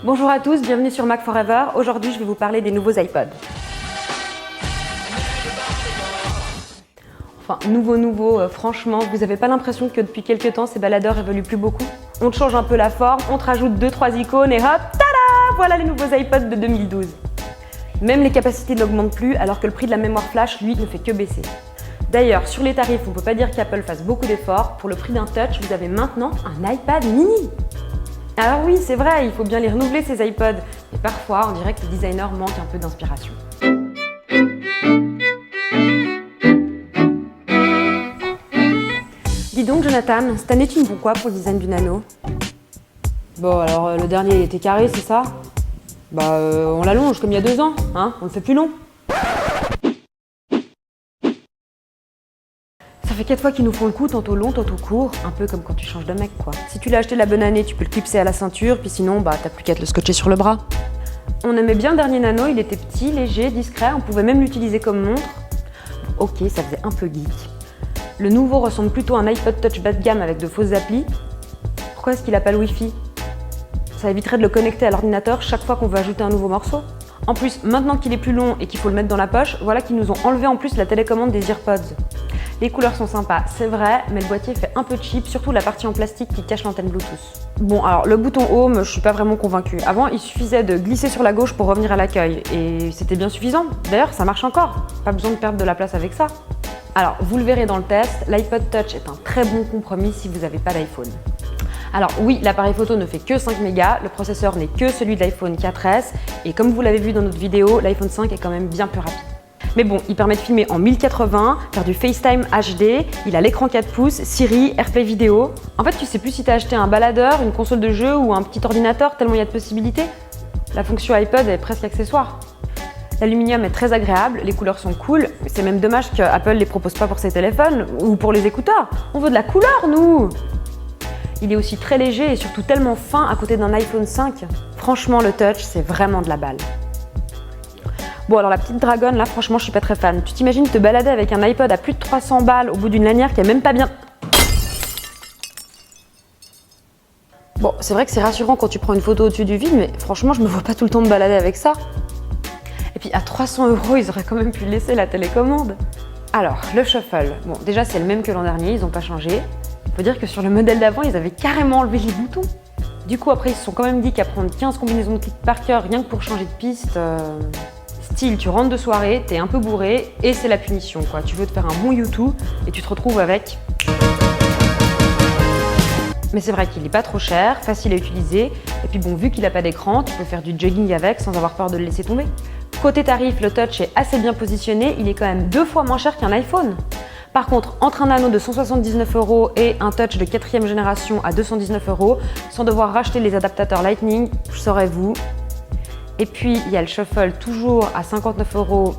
Bonjour à tous, bienvenue sur Mac Forever. Aujourd'hui, je vais vous parler des nouveaux iPods. Enfin, franchement, vous n'avez pas l'impression que depuis quelques temps, ces baladeurs évoluent plus beaucoup? On te change un peu la forme, on te rajoute 2-3 icônes et hop, tada! Voilà les nouveaux iPods de 2012. Même les capacités n'augmentent plus, alors que le prix de la mémoire flash, lui, ne fait que baisser. D'ailleurs, sur les tarifs, on ne peut pas dire qu'Apple fasse beaucoup d'efforts. Pour le prix d'un touch, vous avez maintenant un iPad mini. Alors oui, c'est vrai, il faut bien les renouveler ces iPods. Mais parfois, on dirait que les designers manquent un peu d'inspiration. Dis donc Jonathan, cette année tu me vaux quoi pour le design du Nano? Bon alors le dernier il était carré, c'est ça? Bah on l'allonge comme il y a 2 ans, hein, on le fait plus long. Ça fait 4 fois qu'ils nous font le coup, tantôt long, tantôt court, un peu comme quand tu changes de mec quoi. Si tu l'as acheté la bonne année, tu peux le clipser à la ceinture, puis sinon bah t'as plus qu'à te le scotcher sur le bras. On aimait bien le dernier Nano, il était petit, léger, discret, on pouvait même l'utiliser comme montre. Ok, ça faisait un peu geek. Le nouveau ressemble plutôt à un iPod Touch bas de gamme avec de fausses applis. Pourquoi est-ce qu'il n'a pas le Wi-Fi? Ça éviterait de le connecter à l'ordinateur chaque fois qu'on veut ajouter un nouveau morceau. En plus, maintenant qu'il est plus long et qu'il faut le mettre dans la poche, voilà qu'ils nous ont enlevé en plus la télécommande des AirPods. Les couleurs sont sympas, c'est vrai, mais le boîtier fait un peu cheap, surtout la partie en plastique qui cache l'antenne Bluetooth. Bon, alors le bouton Home, je suis pas vraiment convaincue. Avant, il suffisait de glisser sur la gauche pour revenir à l'accueil, et c'était bien suffisant. D'ailleurs, ça marche encore. Pas besoin de perdre de la place avec ça. Alors, vous le verrez dans le test, l'iPod Touch est un très bon compromis si vous n'avez pas d'iPhone. Alors oui, l'appareil photo ne fait que 5 mégas, le processeur n'est que celui de l'iPhone 4S, et comme vous l'avez vu dans notre vidéo, l'iPhone 5 est quand même bien plus rapide. Mais bon, il permet de filmer en 1080, faire du FaceTime HD, il a l'écran 4 pouces, Siri, AirPlay vidéo. En fait, tu sais plus si t'as acheté un baladeur, une console de jeu ou un petit ordinateur, tellement il y a de possibilités. La fonction iPod est presque accessoire. L'aluminium est très agréable, les couleurs sont cool, c'est même dommage qu'Apple les propose pas pour ses téléphones ou pour les écouteurs. On veut de la couleur, nous! Il est aussi très léger et surtout tellement fin à côté d'un iPhone 5. Franchement, le Touch, c'est vraiment de la balle. Bon, alors la petite dragonne, là, franchement, je suis pas très fan. Tu t'imagines te balader avec un iPod à plus de 300 balles au bout d'une lanière qui est même pas bien... Bon, c'est vrai que c'est rassurant quand tu prends une photo au-dessus du vide, mais franchement, je me vois pas tout le temps me balader avec ça. Et puis à 300 €, ils auraient quand même pu laisser la télécommande. Alors, le shuffle. Bon, déjà, c'est le même que l'an dernier, ils n'ont pas changé. Faut dire que sur le modèle d'avant, ils avaient carrément enlevé les boutons. Du coup, après, ils se sont quand même dit qu'à prendre 15 combinaisons de clics par cœur, rien que pour changer de piste... Style, tu rentres de soirée, t'es un peu bourré, et c'est la punition, quoi. Tu veux te faire un bon YouTube, et tu te retrouves avec... Mais c'est vrai qu'il est pas trop cher, facile à utiliser, et puis bon, vu qu'il n'a pas d'écran, tu peux faire du jogging avec sans avoir peur de le laisser tomber. Côté tarif, le Touch est assez bien positionné, il est quand même 2 fois moins cher qu'un iPhone. Par contre, entre un Nano de 179 € et un Touch de 4e génération à 219 €, sans devoir racheter les adaptateurs Lightning, saurez-vous. Et puis, il y a le Shuffle toujours à 59 €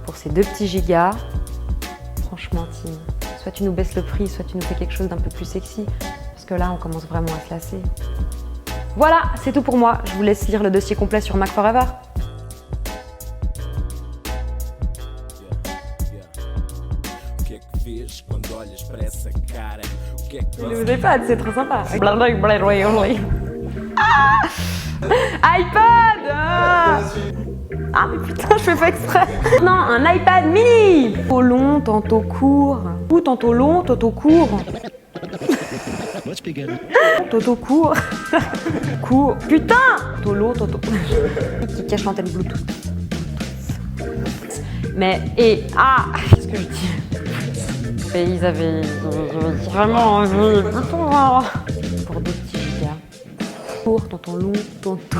pour ces 2 petits gigas. Franchement, Tim, soit tu nous baisses le prix, soit tu nous fais quelque chose d'un peu plus sexy. Parce que là, on commence vraiment à se lasser. Voilà, c'est tout pour moi. Je vous laisse lire le dossier complet sur Mac Forever. Les nouveaux iPads, c'est trop sympa. iPod! Ah mais putain, je fais pas exprès. Non, un iPad mini! Tantôt long, tantôt court. Ou tantôt long, tantôt court. Tantôt court. Court. Putain! Tantôt long, tantôt... Qui cache l'antenne Bluetooth. Mais, qu'est-ce que je dis? Et ils avaient vraiment envie. Pour 2 petits gigas. Court, tantôt long, tantôt...